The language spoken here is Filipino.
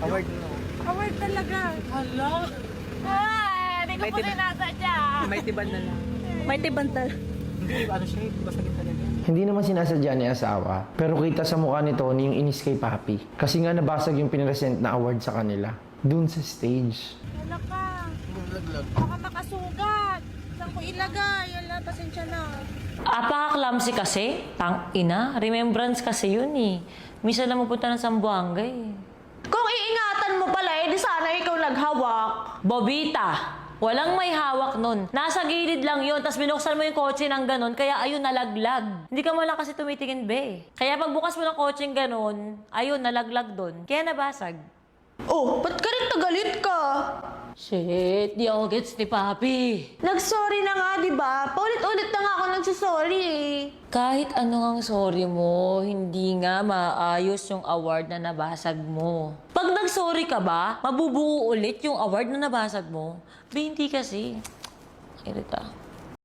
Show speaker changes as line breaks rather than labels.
Award mo.
Award talaga.
Hala.
Hindi ko po sinasadya.
May tiban na lang.
May tibantal.
Hindi, ano siya, basagin talaga.
Hindi naman sinasadya ni asawa, pero kita sa mukha ni Tony yung inis kay Papi. Kasi nga nabasag yung pinresent na award sa kanila. Dun sa stage.
Wala ka. Baka makasugat. Saan ko ilagay? Wala, pasensya na.
Apaka-clumsy kasi. Tang-ina. Remembrance kasi yun eh. Misa na mapunta ng Zamboanga eh.
Kung iingatan mo pala, di sana ikaw naghawak.
Bobita, walang may hawak nun. Nasa gilid lang yun, tapos binuksan mo yung kotse ng ganon, kaya ayun, nalaglag. Hindi ka mo lang kasi tumitingin, be. Kaya pagbukas mo ng kotse ng ganon, ayun, nalaglag dun. Kaya nabasag.
Oh, ba't ka rin tagalit ka?
Shit, di ako gets ni Papi.
Nag-sorry na nga, di ba? Paulit-ulit na nga ako nagsasorry eh.
Kahit ano ang sorry mo, hindi nga maayos yung award na nabasag mo. Pag nag-sorry ka ba, mabubuo ulit yung award na nabasag mo? Ba, hindi kasi. Irita.